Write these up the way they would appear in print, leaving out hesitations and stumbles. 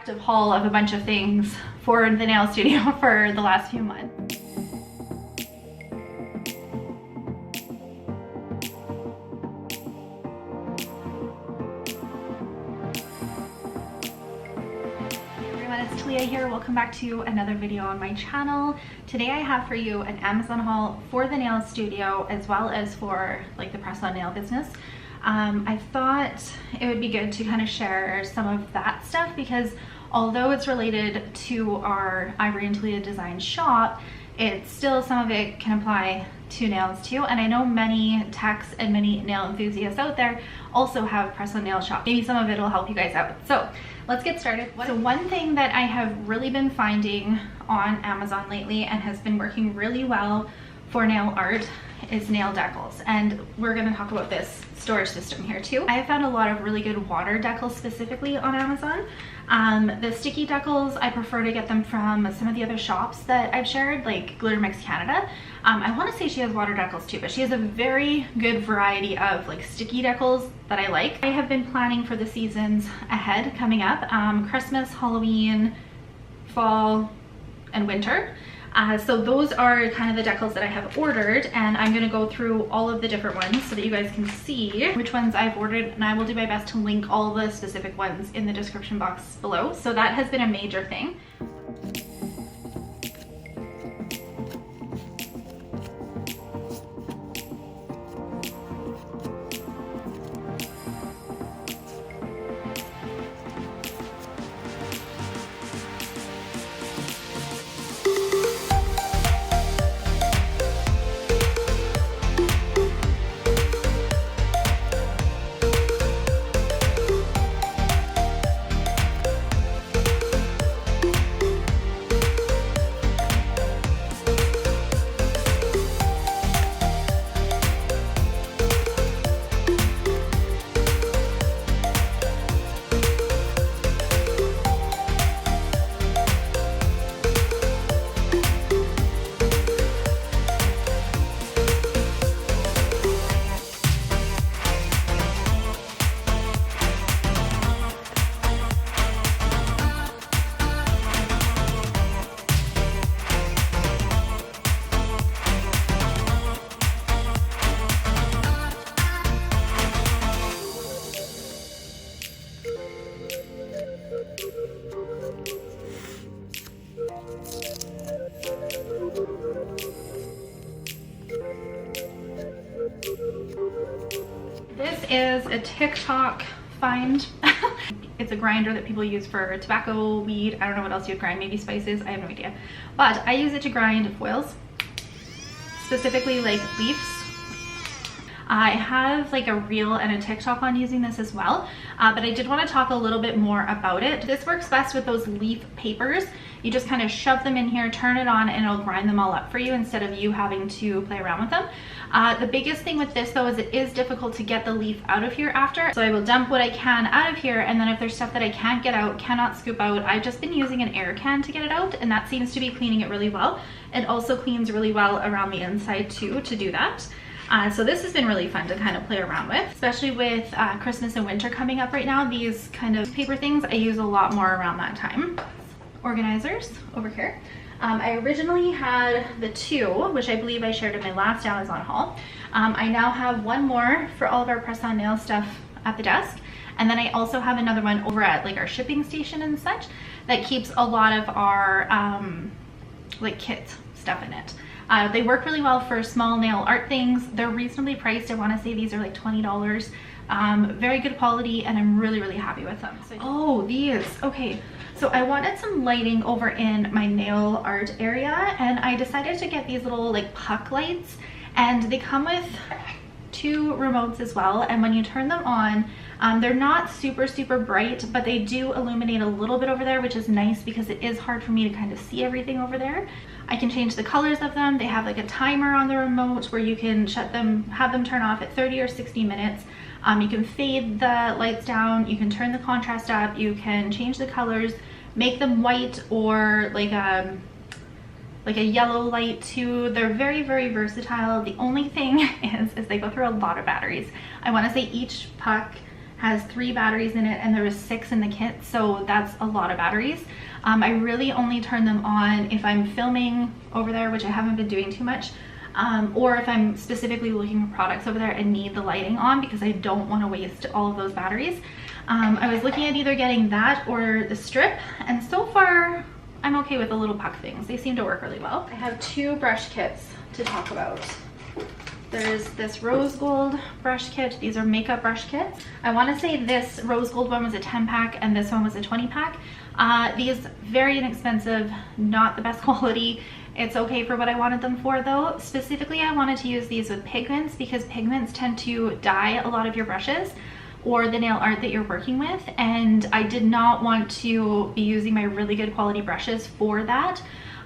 active haul of a bunch of things for the nail studio for the last few months. It's Talia here. Welcome back to another video on my channel. Today I have for you an Amazon haul for the nail studio as well as for like the press-on nail business. I thought it would be good to kind of share some of that stuff because although it's related to our Ivory and Talia design shop, it's still, some of it can apply to nails too. And I know many techs and many nail enthusiasts out there also have press-on nail shops. Maybe some of it will help you guys out. So let's get started. So one thing that I have really been finding on Amazon lately and has been working really well for nail art is nail decals, and we're going to talk about this storage system here too. I have found a lot of really good water decals specifically on Amazon. The sticky decals, I prefer to get them from some of the other shops that I've shared, like Glitter Mix Canada. I want to say she has water decals too, but she has a very good variety of like sticky decals that I like. I have been planning for the seasons ahead coming up, Christmas, Halloween, fall, and winter. So those are kind of the decals that I have ordered, and I'm going to go through all of the different ones so that you guys can see which ones I've ordered, and I will do my best to link all the specific ones in the description box below. So that has been a major thing. This is a TikTok find. It's a grinder that people use for tobacco, weed, I don't know what else you'd grind, maybe spices, I have no idea. But I use it to grind foils, specifically like leaves. I have like a reel and a TikTok on using this as well, but I did want to talk a little bit more about it. This works best with those leaf papers. You just kind of shove them in here, turn it on, and it'll grind them all up for you instead of you having to play around with them. The biggest thing with this though is it is difficult to get the leaf out of here after. So I will dump what I can out of here, and then if there's stuff that I can't get out, cannot scoop out, I've just been using an air can to get it out, and that seems to be cleaning it really well. It also cleans really well around the inside too to do that. So this has been really fun to kind of play around with, especially with Christmas and winter coming up right now. These kind of paper things I use a lot more around that time. Organizers over here. I originally had the two, which I believe I shared in my last Amazon haul. I now have one more for all of our press-on nail stuff at the desk, and then I also have another one over at like our shipping station and such that keeps a lot of our like kit stuff in it. They work really well for small nail art things. They're reasonably priced. I want to say these are like $20. Very good quality, and I'm really happy with them. So, oh, these, okay. So I wanted some lighting over in my nail art area, and I decided to get these little like puck lights, and they come with two remotes as well, and when you turn them on, they're not super bright, but they do illuminate a little bit over there, which is nice because it is hard for me to kind of see everything over there. I can change the colors of them. They have like a timer on the remote where you can shut them, have them turn off at 30 or 60 minutes. You can fade the lights down, you can turn the contrast up, you can change the colors, make them white or like a yellow light too. They're very versatile. The only thing is they go through a lot of batteries. I want to say each puck has 3 batteries in it, and there was 6 in the kit, so that's a lot of batteries. I really only turn them on if I'm filming over there, which I haven't been doing too much, or if I'm specifically looking for products over there and need the lighting on, because I don't want to waste all of those batteries. I was looking at either getting that or the strip, and so far I'm okay with the little puck things. They seem to work really well. I have 2 brush kits to talk about. There's this rose gold brush kit. These are makeup brush kits. I want to say this rose gold one was a 10 pack and this one was a 20 pack. These very inexpensive, not the best quality. It's okay for what I wanted them for though. Specifically, I wanted to use these with pigments because pigments tend to dye a lot of your brushes or the nail art that you're working with, and I did not want to be using my really good quality brushes for that.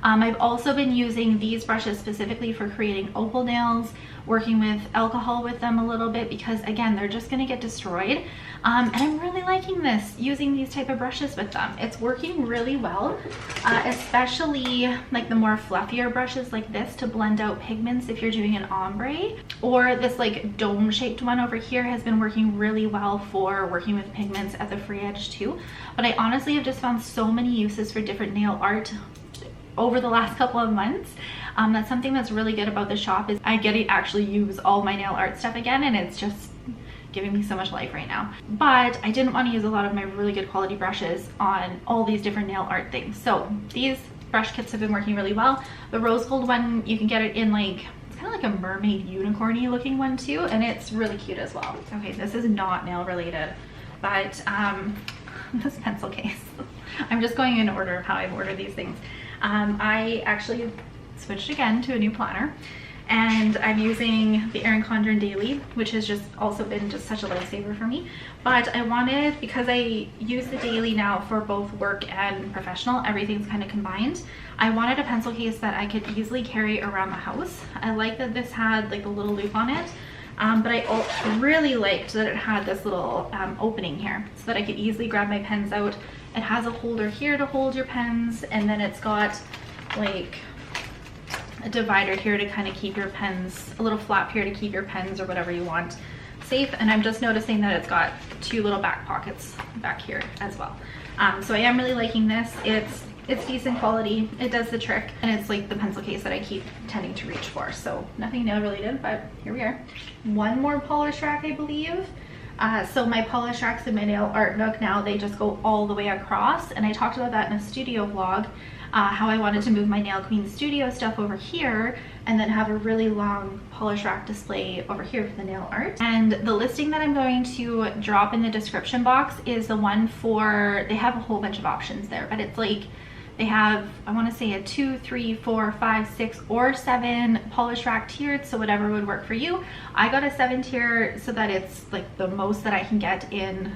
I've also been using these brushes specifically for creating opal nails, working with alcohol with them a little bit because again, they're just gonna get destroyed. And I'm really liking this, using these type of brushes with them. It's working really well, especially like the more fluffier brushes like this to blend out pigments if you're doing an ombre, or this like dome shaped one over here has been working really well for working with pigments at the free edge too. But I honestly have just found so many uses for different nail art over the last couple of months. That's something that's really good about the shop, is I get to actually use all my nail art stuff again, and it's just giving me so much life right now. But I didn't want to use a lot of my really good quality brushes on all these different nail art things. So these brush kits have been working really well. The rose gold one, you can get it in like, it's kind of like a mermaid unicorny looking one too, and it's really cute as well. Okay, this is not nail related, but this pencil case. I'm just going in order of how I've ordered these things. I actually switched again to a new planner, and I'm using the Erin Condren Daily, which has just also been just such a lifesaver for me. But I wanted, because I use the Daily now for both work and professional, everything's kind of combined, I wanted a pencil case that I could easily carry around the house. I like that this had like a little loop on it, but I really liked that it had this little opening here so that I could easily grab my pens out. It has a holder here to hold your pens, and then it's got like a divider here to kind of keep your pens, a little flap here to keep your pens or whatever you want safe. And I'm just noticing that it's got 2 little back pockets back here as well. So I am really liking this. It's decent quality, it does the trick, and it's like the pencil case that I keep tending to reach for. So nothing nail related, but here we are. One more polish rack, I believe. So my polish racks in my nail art nook now, they just go all the way across, and I talked about that in a studio vlog, how I wanted to move my Nail Queen studio stuff over here and then have a really long polish rack display over here for the nail art. And the listing that I'm going to drop in the description box is the one for, they have a whole bunch of options there, but it's like they have, I want to say a 2, 3, 4, 5, 6, or 7 polish rack tiered, so whatever would work for you. I got a 7 tier so that it's like the most that I can get in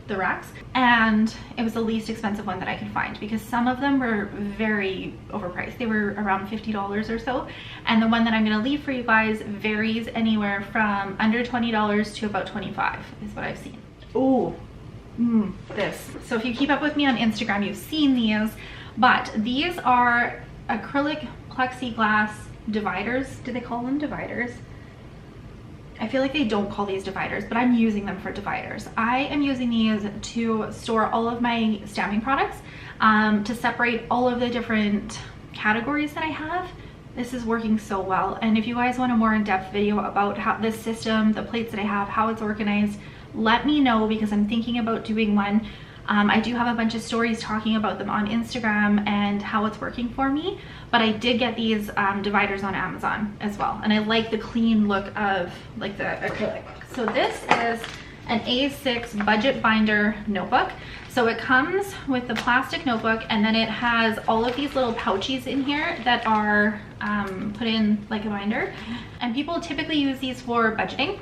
the racks, and it was the least expensive one that I could find because some of them were very overpriced. They were around $50 or so, and the one that I'm going to leave for you guys varies anywhere from under $20 to about $25 is what I've seen. Oh, this. So if you keep up with me on Instagram, you've seen these, but these are acrylic plexiglass dividers. Do they call them dividers? I feel like they don't call these dividers, but I'm using them for dividers. I am using these to store all of my stamping products, to separate all of the different categories that I have. This is working so well. And if you guys want a more in-depth video about how this system, the plates that I have, how it's organized, let me know because I'm thinking about doing one. I do have a bunch of stories talking about them on Instagram and how it's working for me, but I did get these dividers on Amazon as well, and I like the clean look of like the acrylic. So this is an A6 budget binder notebook. So it comes with the plastic notebook, and then it has all of these little pouches in here that are put in like a binder, and people typically use these for budgeting,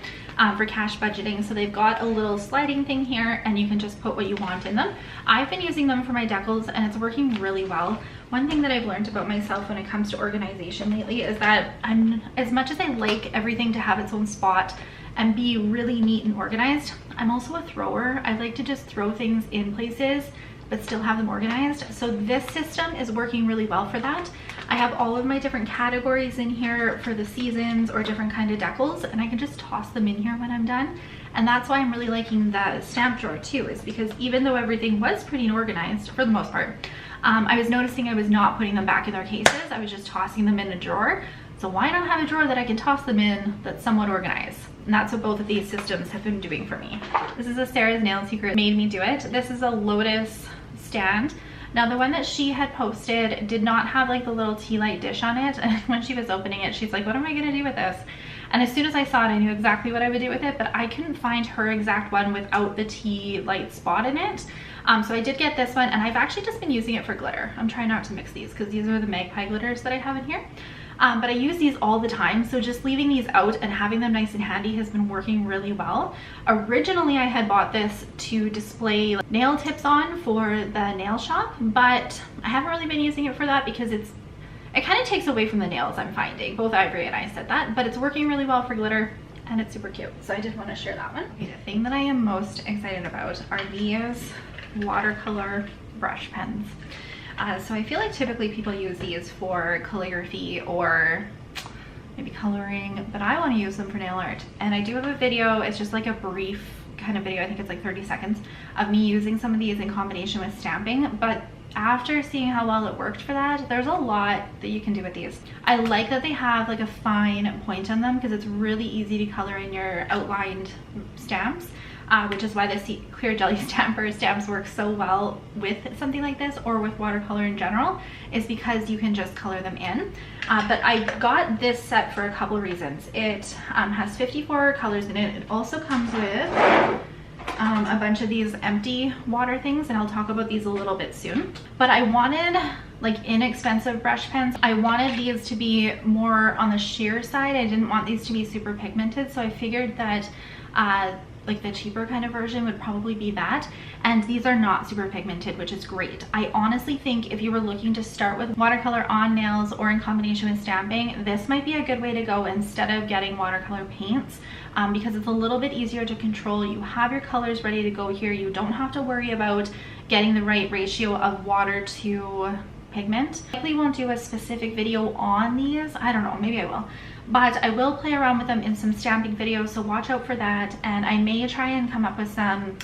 for cash budgeting. So they've got a little sliding thing here and you can just put what you want in them. I've been using them for my decals and it's working really well. One thing that I've learned about myself when it comes to organization lately is that as much as I like everything to have its own spot and be really neat and organized, I'm also a thrower. I like to just throw things in places but still have them organized. So this system is working really well for that. I have all of my different categories in here for the seasons or different kind of decals, and I can just toss them in here when I'm done. And that's why I'm really liking the stamp drawer too, is because even though everything was pretty organized for the most part, I was noticing I was not putting them back in their cases. I was just tossing them in a drawer. So why not have a drawer that I can toss them in that's somewhat organized? And that's what both of these systems have been doing for me. This is a Sarah's Nail Secret made me do it. This is a Lotus stand. Now the one that she had posted did not have like the little tea light dish on it. And when she was opening it, she's like, what am I gonna do with this? And as soon as I saw it, I knew exactly what I would do with it, but I couldn't find her exact one without the tea light spot in it. So I did get this one, and I've actually just been using it for glitter. I'm trying not to mix these because these are the magpie glitters that I have in here. But I use these all the time, so just leaving these out and having them nice and handy has been working really well. Originally, I had bought this to display nail tips on for the nail shop, but I haven't really been using it for that because it kind of takes away from the nails, I'm finding. Both Ivory and I said that, but it's working really well for glitter and it's super cute. So I did want to share that one. Okay, the thing that I am most excited about are these watercolor brush pens. So I feel like typically people use these for calligraphy or maybe coloring, but I want to use them for nail art. And I do have a video, it's just like a brief kind of video, I think it's like 30 seconds, of me using some of these in combination with stamping. But after seeing how well it worked for that, there's a lot that you can do with these. I like that they have like a fine point on them because it's really easy to color in your outlined stamps. Which is why the clear jelly stamper stamps work so well with something like this or with watercolor in general, is because you can just color them in. But I got this set for a couple of reasons. It has 54 colors in it. It also comes with a bunch of these empty water things, and I'll talk about these a little bit soon. But I wanted like inexpensive brush pens. I wanted these to be more on the sheer side. I didn't want these to be super pigmented, so I figured that like the cheaper kind of version would probably be that. And these are not super pigmented, which is great. I honestly think if you were looking to start with watercolor on nails or in combination with stamping, this might be a good way to go instead of getting watercolor paints, because it's a little bit easier to control. You have your colors ready to go here. You don't have to worry about getting the right ratio of water to pigment. I likely won't do a specific video on these. I don't know, maybe I will. But I will play around with them in some stamping videos, so watch out for that. And I may try and come up with some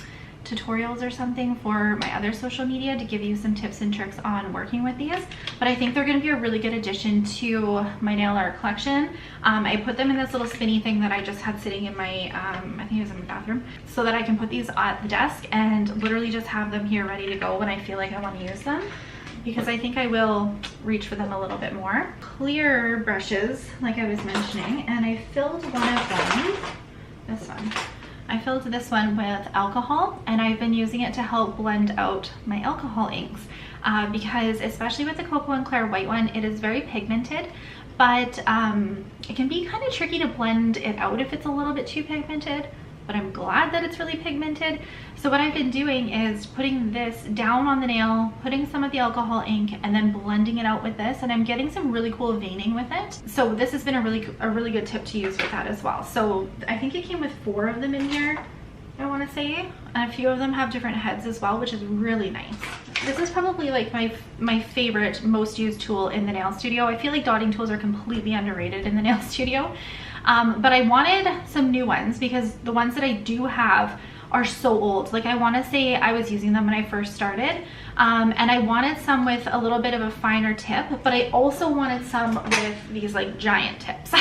tutorials or something for my other social media to give you some tips and tricks on working with these. But I think they're going to be a really good addition to my nail art collection. I put them in this little spinny thing that I just had sitting in my, I think it was in my bathroom, so that I can put these at the desk and literally just have them here ready to go when I feel like I want to use them, because I think I will reach for them a little bit more. Clear brushes, like I was mentioning, and I filled one of them, this one. I filled this one with alcohol, and I've been using it to help blend out my alcohol inks, because especially with the Cocoa and Claire white one, it is very pigmented, but it can be kind of tricky to blend it out if it's a little bit too pigmented. But I'm glad that it's really pigmented. So what I've been doing is putting this down on the nail, putting some of the alcohol ink, and then blending it out with this, and I'm getting some really cool veining with it. So this has been a really good tip to use with that as well. So I think it came with 4 of them in here, I want to say, and a few of them have different heads as well, which is really nice. This is probably like my favorite, most used tool in the nail studio. I feel like dotting tools are completely underrated in the nail studio. But I wanted some new ones because the ones that I do have are so old. Like I want to say I was using them when I first started, and I wanted some with a little bit of a finer tip, but I also wanted some with these like giant tips.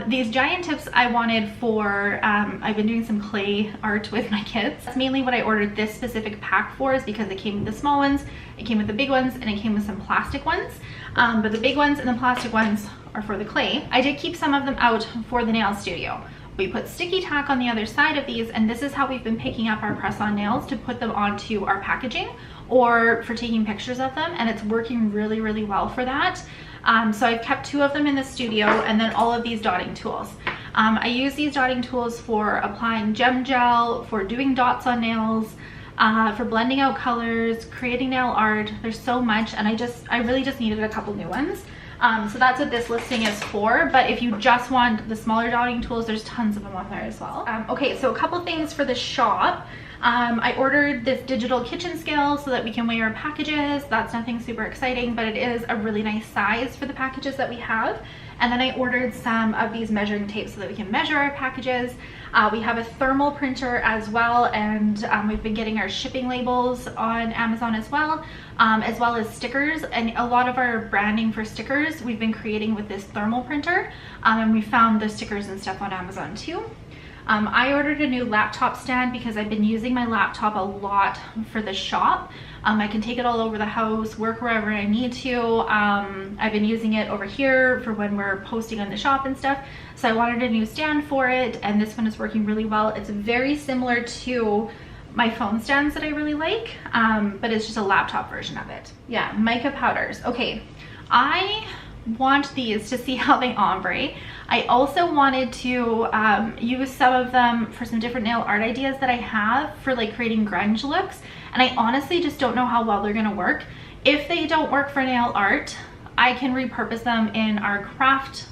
These giant tips I wanted for, I've been doing some clay art with my kids. That's mainly what I ordered this specific pack for, is because it came with the small ones, it came with the big ones, and it came with some plastic ones. But the big ones and the plastic ones are for the clay. I did keep some of them out for the nail studio. We put sticky tack on the other side of these, and this is how we've been picking up our press-on nails to put them onto our packaging or for taking pictures of them, and it's working really, really well for that. So I've kept 2 of them in the studio, and then all of these dotting tools. I use these dotting tools for applying gem gel, for doing dots on nails, for blending out colors, creating nail art. There's so much, and I really just needed a couple new ones. So that's what this listing is for, but if you just want the smaller dotting tools, there's tons of them on there as well. Okay, so a couple things for the shop. I ordered this digital kitchen scale so that we can weigh our packages. That's nothing super exciting, but it is a really nice size for the packages that we have. And then I ordered some of these measuring tapes so that we can measure our packages. We have a thermal printer as well, and we've been getting our shipping labels on Amazon as well as stickers. And a lot of our branding for stickers we've been creating with this thermal printer, and we found the stickers and stuff on Amazon too. I ordered a new laptop stand because I've been using my laptop a lot for the shop. I can take it all over the house, work wherever I need to. I've been using it over here for when we're posting on the shop and stuff. So I wanted a new stand for it, and this one is working really well. It's very similar to my phone stands that I really like, but it's just a laptop version of it. Yeah, mica powders. Okay, I want these to see how they ombre. I also wanted to use some of them for some different nail art ideas that I have for like creating grunge looks, and I honestly just don't know how well they're gonna work. If they don't work for nail art, I can repurpose them in our craft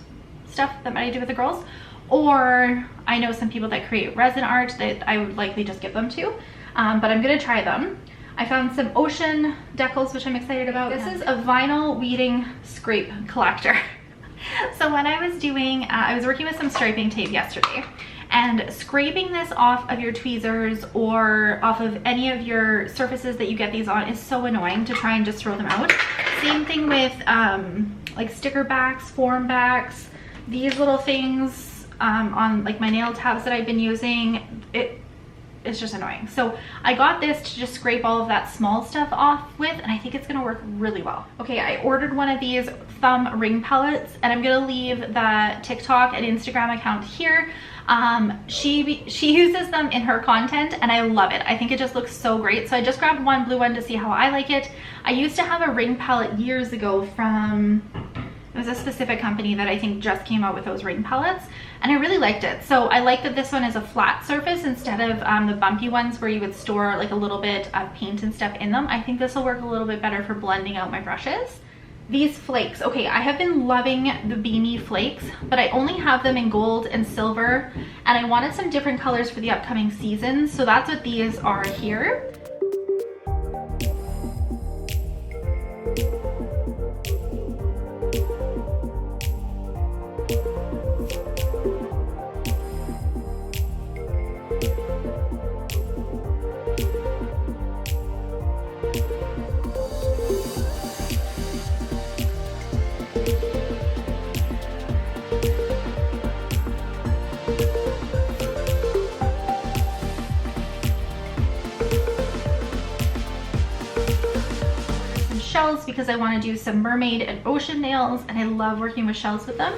stuff that I do with the girls, or I know some people that create resin art that I would likely just give them to, but I'm gonna try them. I found some ocean decals, which I'm excited about. This is a vinyl weeding scrape collector. So when I was doing, I was working with some striping tape yesterday, and scraping this off of your tweezers or off of any of your surfaces that you get these on is so annoying to try and just throw them out. Same thing with like sticker backs, form backs, these little things on like my nail tabs that I've been using. It's just annoying. So I got this to just scrape all of that small stuff off with, and I think it's gonna work really well. Okay, I ordered one of these thumb ring pellets, and I'm gonna leave the TikTok and Instagram account here. She uses them in her content, and I love it. I think it just looks so great. So I just grabbed one blue one to see how I like it. I used to have a ring pellet years ago from, it was a specific company that I think just came out with those ring pellets, and I really liked it. So I like that this one is a flat surface instead of the bumpy ones where you would store like a little bit of paint and stuff in them. I think this will work a little bit better for blending out my brushes. These flakes, okay, I have been loving the beanie flakes, but I only have them in gold and silver, and I wanted some different colors for the upcoming season, so that's what these are here. Shells because I want to do some mermaid and ocean nails, and I love working with shells with them.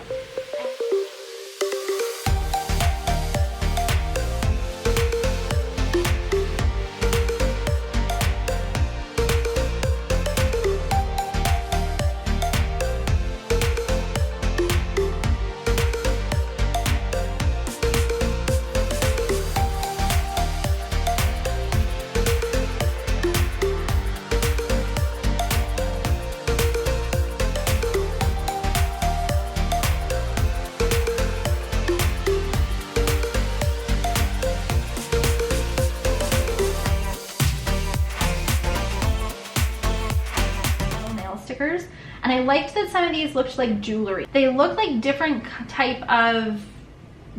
And I liked that some of these looked like jewelry. They look like different type of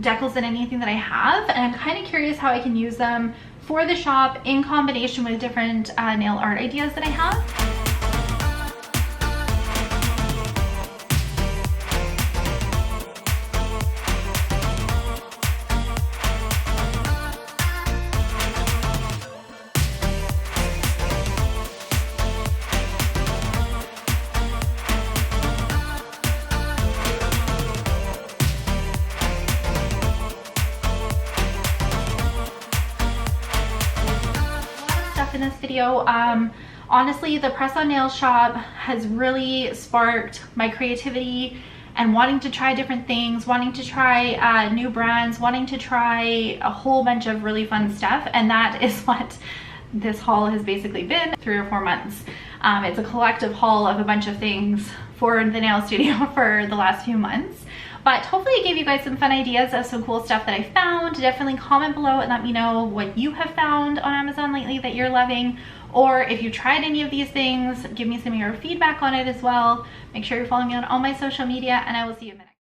decals than anything that I have, and I'm kind of curious how I can use them for the shop in combination with different nail art ideas that I have. In this video, honestly, the press on nail shop has really sparked my creativity and wanting to try different things, wanting to try new brands, wanting to try a whole bunch of really fun stuff, and that is what this haul has basically been. 3 or 4 months. It's a collective haul of a bunch of things for the nail studio for the last few months. But hopefully it gave you guys some fun ideas of some cool stuff that I found. Definitely comment below and let me know what you have found on Amazon lately that you're loving. Or if you tried any of these things, give me some of your feedback on it as well. Make sure you're following me on all my social media, and I will see you in a minute.